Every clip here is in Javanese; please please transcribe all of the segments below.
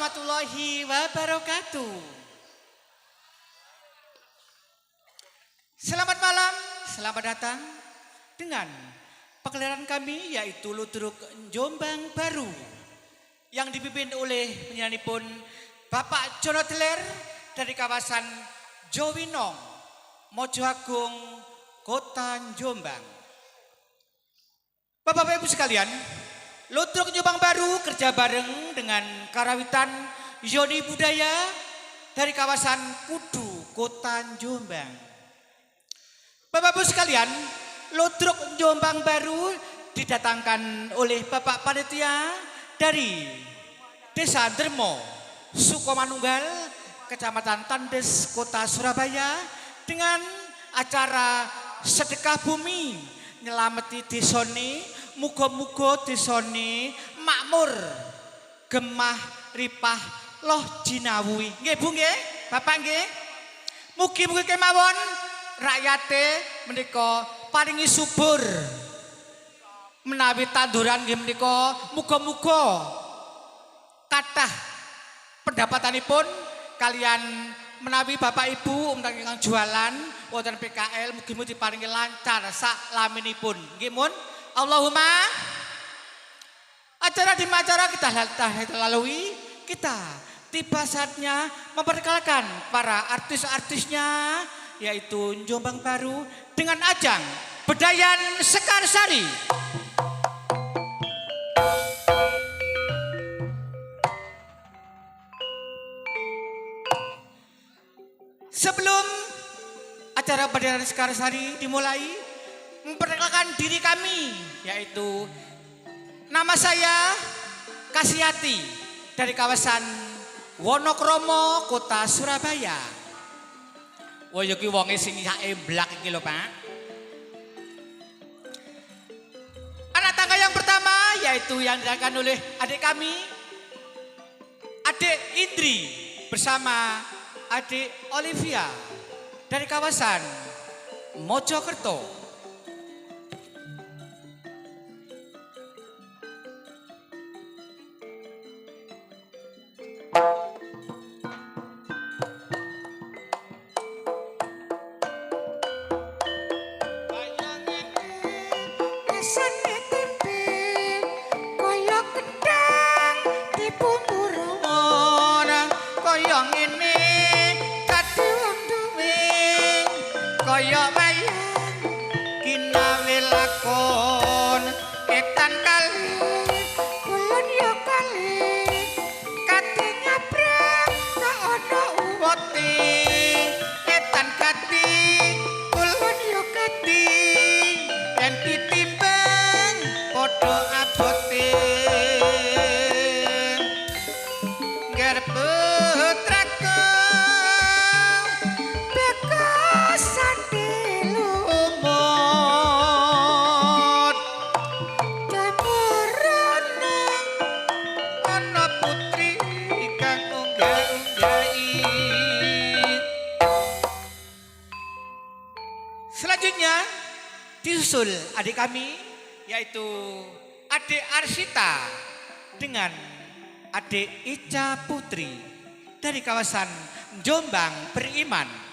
warahmatullahi wabarakatuh. Selamat malam, selamat datang dengan pagelaran kami yaitu Ludruk Jombang Baru yang dipimpin oleh penyanyi Bapak Jono Teler dari kawasan Jowinong, Mojo Agung, Kota Jombang. Bapak Ibu sekalian, Ludruk Jombang Baru kerja bareng dengan Karawitan Yoni Budaya dari kawasan Kudu, Kota Jombang. Bapak Ibu sekalian, Ludruk Jombang Baru didatangkan oleh Bapak Panitia dari Desa Dermo, Sukomanunggal, Kecamatan Tandes, Kota Surabaya dengan acara sedekah bumi nyelameti desone. Muga-muga desane makmur, gemah ripah loh jinawuhi. Nggih Bu nggih, Bapak nggih. Mugi-mugi kemawon rakyate menika paringi subur. Menawi tanduran nggih menika muga-muga kathah pendapatanipun kalian menawi Bapak Ibu ingkang jualan wonten PKL mugi-mugi diparingi lancar sak laminipun. Nggih mun. Allahumma. Acara demi acara kita lalui, kita tiba saatnya memperkenalkan para artis-artisnya yaitu Jombang Baru dengan ajang Bedayan Sekarsari. Sebelum acara Bedayan Sekarsari dimulai, memperkenalkan diri kami yaitu nama saya Kasiati dari kawasan Wonokromo, Kota Surabaya. Wah iki wonge sing emblak iki lho Pak. Anak tangga yang pertama yaitu yang dilakukan oleh adik kami, Adik Indri bersama Adik Olivia dari kawasan Mojokerto. Selanjutnya disusul adik kami yaitu Adik Arsita dengan Adik Ica Putri dari kawasan Jombang Beriman.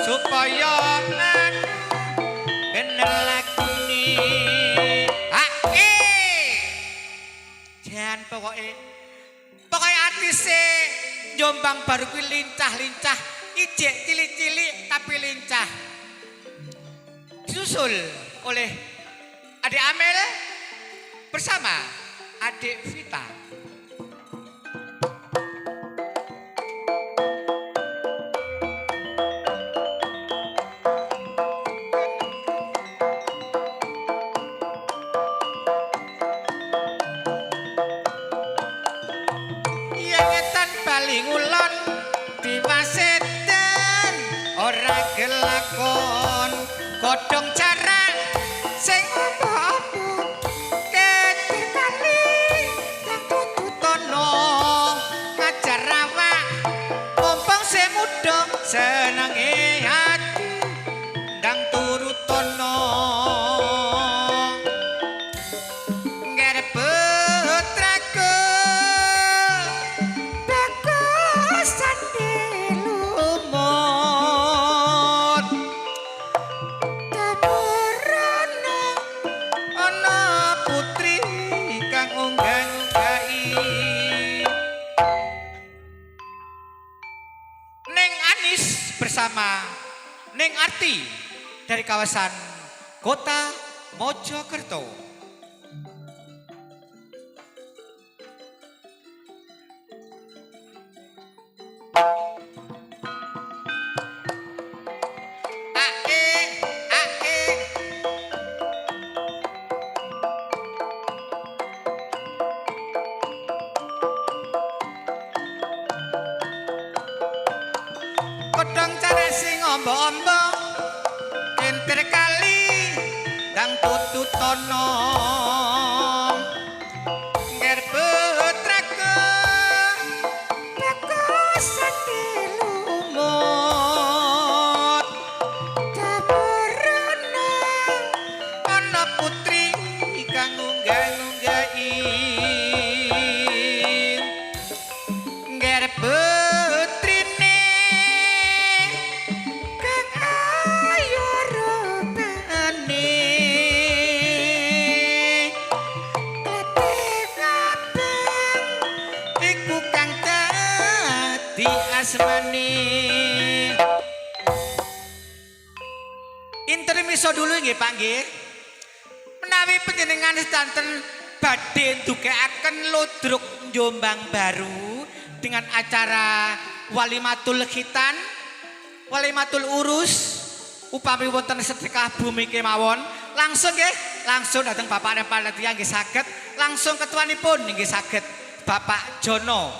Supaya bener lagi nih. Jangan pokoknya artis Jombang Baru kuwi lincah-lincah, ijek cilik-cilik tapi lincah. Disusul oleh Adik Amel bersama Adik Vita. Ngulon diwaseten ora kelakon godhong jarak sing opo-opo ketir kali yang tututono ngajar awak mumpung sing muda senenge ati ndang turutono bersama Neng Arti dari kawasan Kota Mojokerto. Kodhong cara sing ombo-ombo kentir kali dang tututono ngger putraku bagus lumut daburana ana putri kang ngunggah-ngunggahi ngger asmani. Intermezzo dulu nggih Pak nggih. Menawi panjenengan sedanten badhe ndugekaken ludruk Jombang Baru dengan acara Walimatul Khitan, Walimatul Urus, upami wonten sedekah bumi kemawon, langsung nggih, langsung dateng Bapak dan panitia nggih saged, langsung ketuanipun nggih saged Bapak Jono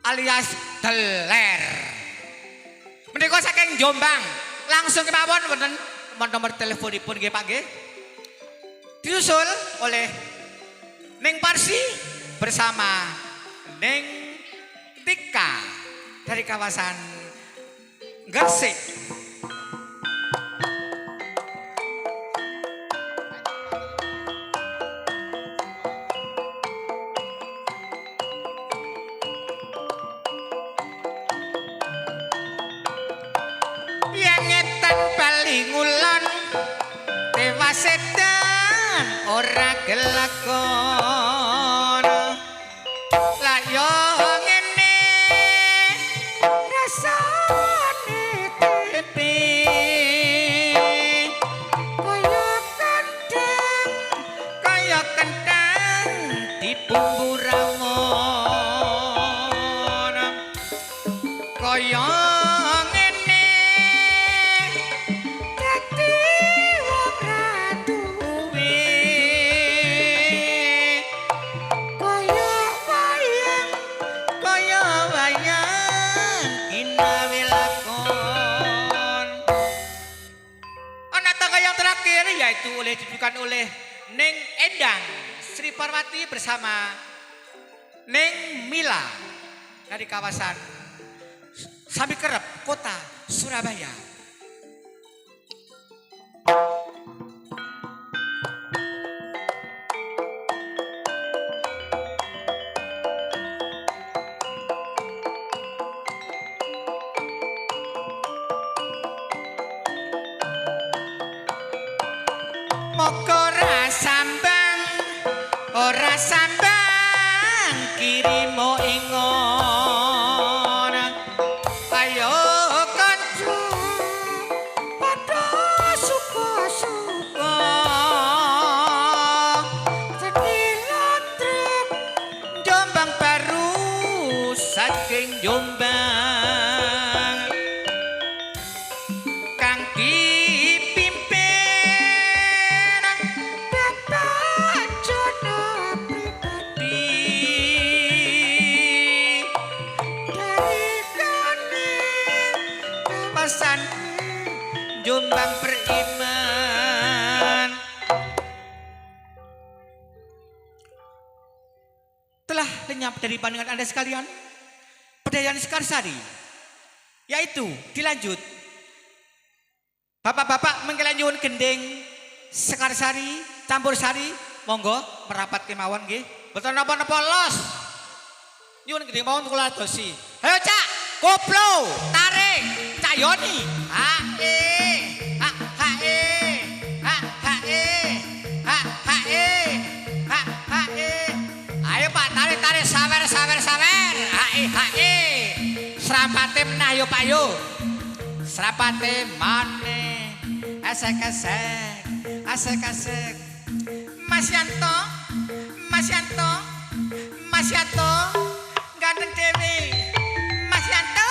alias Deler. Menika saking Jombang, langsung kemawon wonten nomor teleponipun nggih Pak nggih. Disusul oleh Neng Parsi bersama Neng Tika dari kawasan Gresik. Ngulon tewas sedan ora kelakon lah yo ngene rasane tepi kaya kentang di bumbu rawon kaya yaitu oleh didudukan oleh Neng Endang Sri Parwati bersama Neng Mila dari kawasan Samikerep, Kota Surabaya. Moko ora sambang kirimo ingon saking Jombang kang dipimpin Bapak Jono pribadi dari kami kawasan Jombang beriman telah lenyap dari pandangan Anda sekalian Pedayaan Sekarsari, yaitu dilanjut bapak-bapak mengkelan gending Sekarsari, campur sari, monggo merapat kemawon nggih. Betul napa-napa los. Nyuwun gending mawon kula dosi. Ayo Cak, koplo, tarik, Cak Yoni. Ayo Pak, tarik, sawer. Serapate menah yo Pak yo. Serapate maneh. Asek-asek. Mas Yanto. Ganteng dewe. Mas Yanto.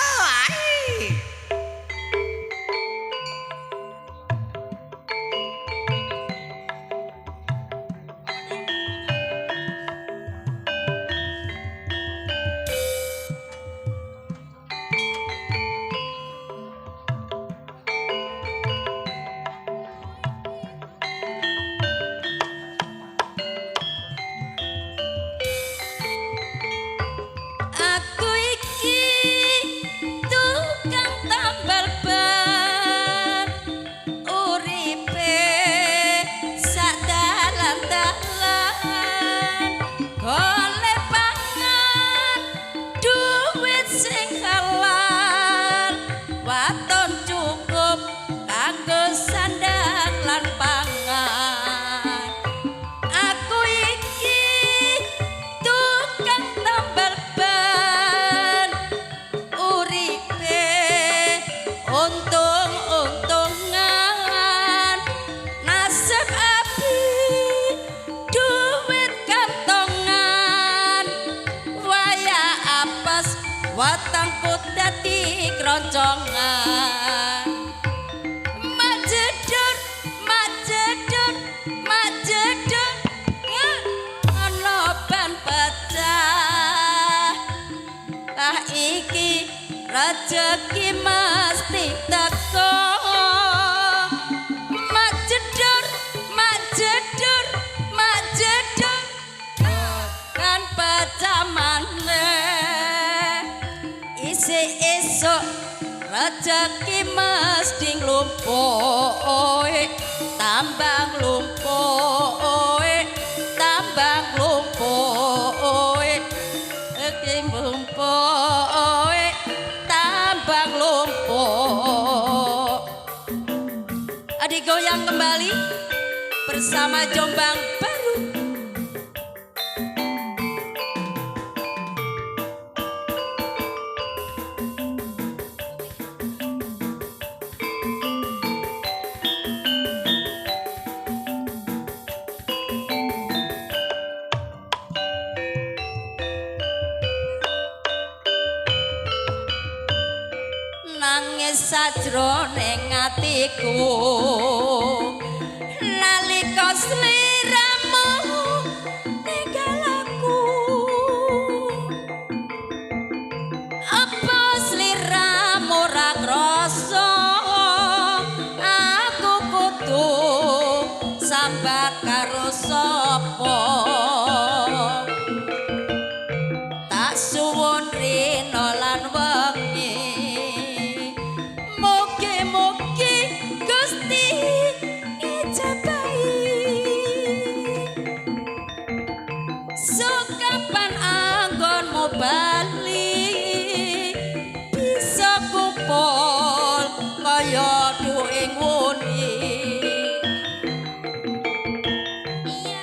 Watangku dadi kroncongan majedor ana ban pecah iki rejeki mesti teko majedor kan pecah maneh esuk rejeki mesti nglumpuk tambang nglumpuk tambang nglumpuk adik goyang kembali bersama Jombang Baru. Sajroning atiku nalika sliramu ninggal aku apa sliramu ora krasa aku kudu sabar karo sapa tak suwun rina lan wengi bali bisa kumpul kaya duing wuni iya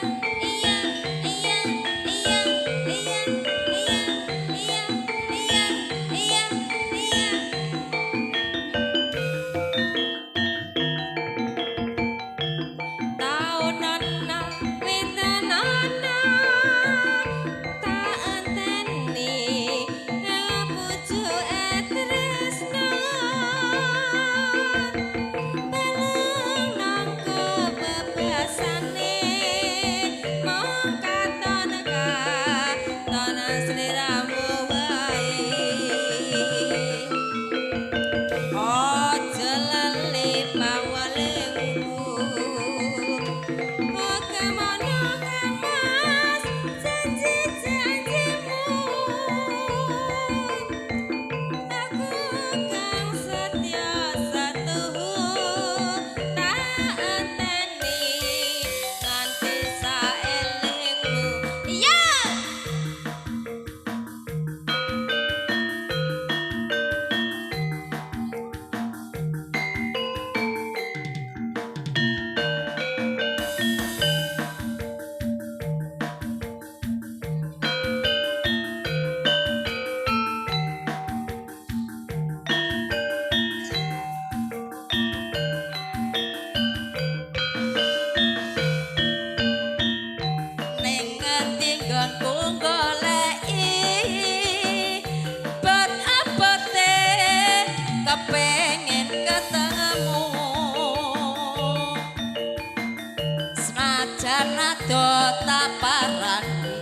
najan ado tak parani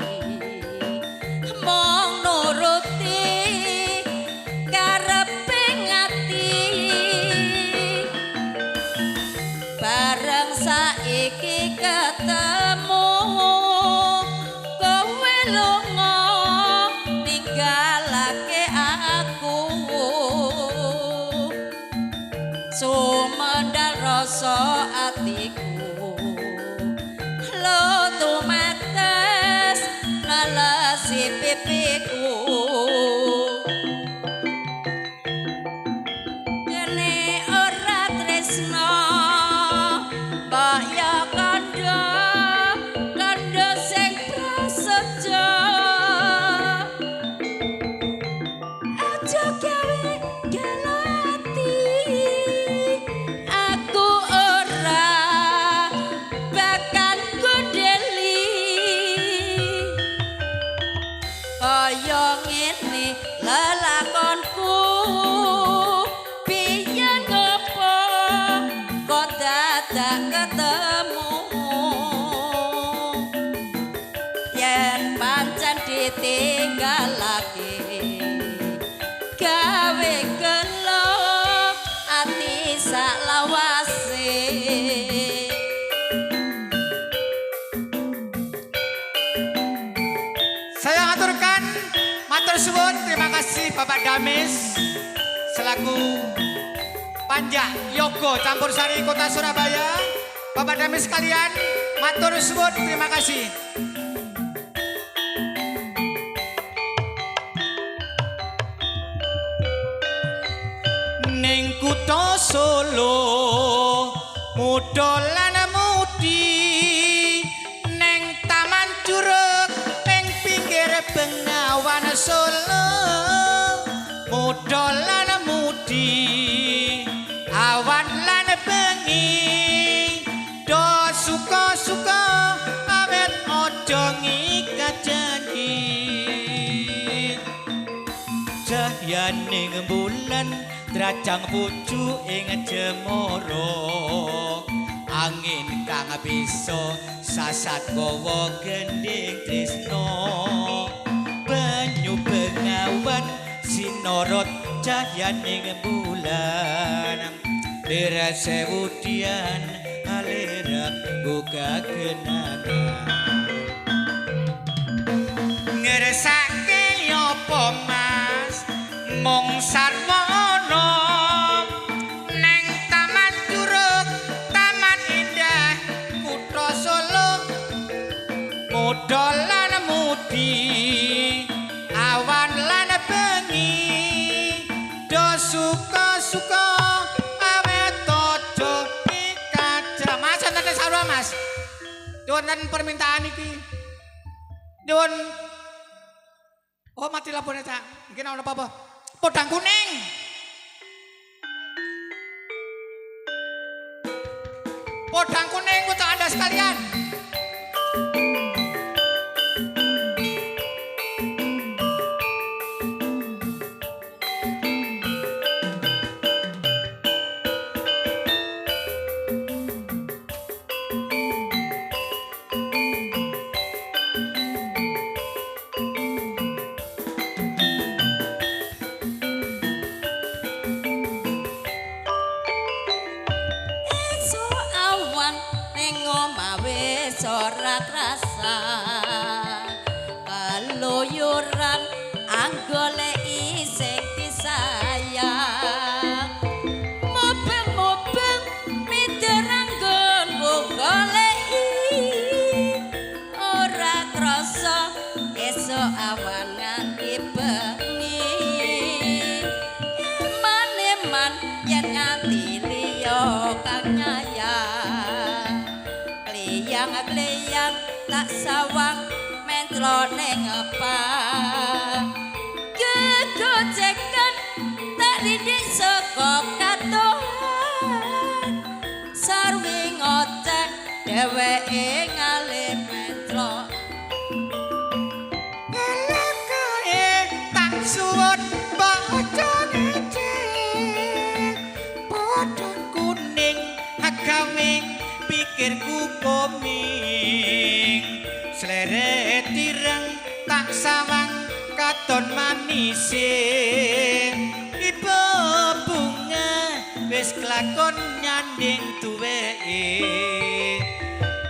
mong nuruti kareping ati bareng saiki ketemu kowe lunga ninggalake aku sumendal rasa atiku lo tumetes nelesi pipiku dene ora tresno mbok ya kandha kandha sing prasaja aja gawe gelo ati aku ora bakal gondeli kaya ngene lelakonku biyen ngopo kok dadak ketemu yen pancen ditinggalake gawe gelo ati sak lawase Saya aturkan matur suwun, terima kasih Bapak Damis selaku Panja Yogo Campur Sari Kota Surabaya. Bapak Damis sekalian, matur suwun, terima kasih. Ning kutha Solo mudolan mudi ning Taman Curug ning pinggir Bengawan Solo mudolan mudi awan lan bengi do suka-suka awet aja ngikat janji cahyaning bulan Tracang pucuk ing cemoro angin kang bisa sasat gawa gending tresno banyu bengawan sinorot cahyaning bulan lir sewu dian alirak buka kenangan ngersake apa mas mung sarwana neng Taman Curug taman indah kutha Solo mudolan mudi awan lan bengi do suka-suka awet aja dikajra mas enten sarwa mas wonten permintaan iki nyuwun oh mati lampune cak mungkin ana apa-apa podang kuning podang kuning untuk Anda sekalian. ora krasa kaluyuran anggoleki sing disayang mobeng-mobeng miderang nggonku goleki ora krasa esuk awan nganti bengi eman-eman yen nganti liya kang nyayang kleyang tak sawang mentro ning ngepah gegojekan tak didik saka katohan sarwi ngoceh dheweke ngalih mentro elekae tak suwun baca ngecek podang kuning agawe pikirku komi tak sawang katon manise ibu bunga wis kelakon nyanding tuweke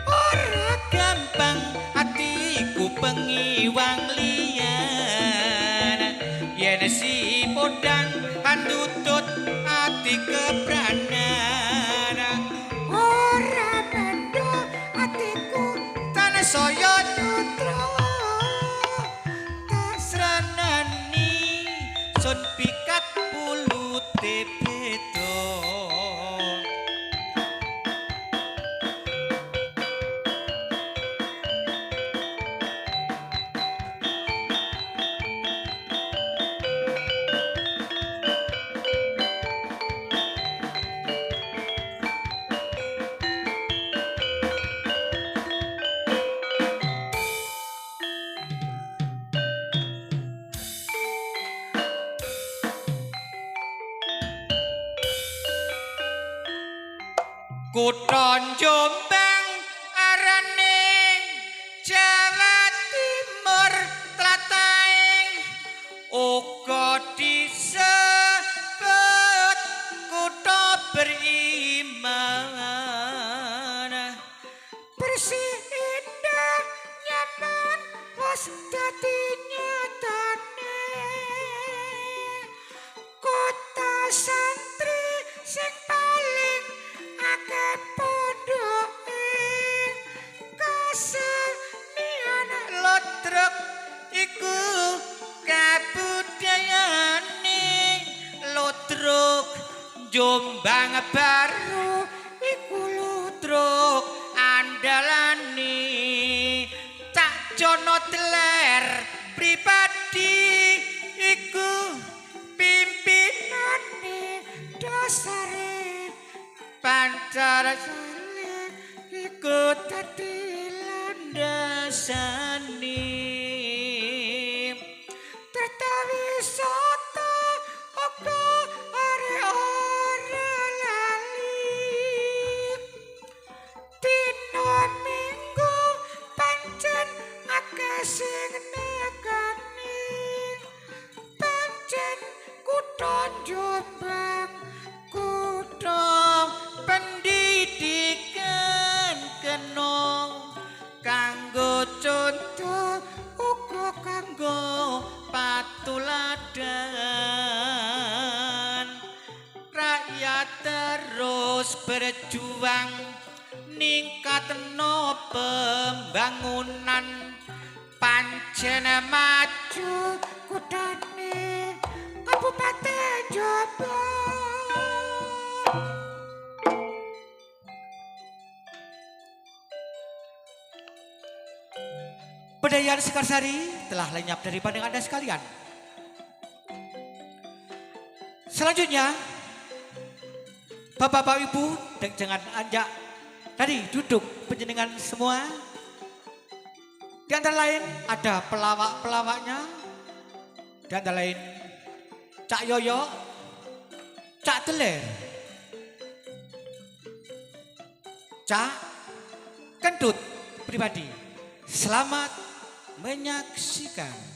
ora gampang atiku pengiwang liyan yen si podang andutut ati kebranan ora bendo atiku tanah saya putra tak sranani sun pikat pulute beda Kutha Jombang arane Jawa Timur tlatahing uga disebut kutha beriman bersih indah nyaman wis dadi nyatane kota santri sing paling akeh pondoke kasenian lotrok iku kabudayane lotrok Jombang Baru iku lotrok andalane tak jono teler pribadi iku pimpinane dasare Pancasila iku dadi landasane tertawi soto uga ora lali dina minggu pancen akeh sing negani pancen kutha Jombang kutha pendidikan kena kanggo contoh uga kanggo patuladan rakyat terus berjuang ningkatno pembangunan pancen maju kuthane Kabupaten Jombang. Pedayaan Sekarsari telah lenyap dari pandangan Anda sekalian. Selanjutnya, Bapak-bapak Ibu dan jangan anjak tadi duduk penjenengan semua. Di antara lain ada pelawak-pelawaknya. Di antara lain Cak Yoyo, Cak Teler, Cak Kentut pribadi. Selamat menyaksikan.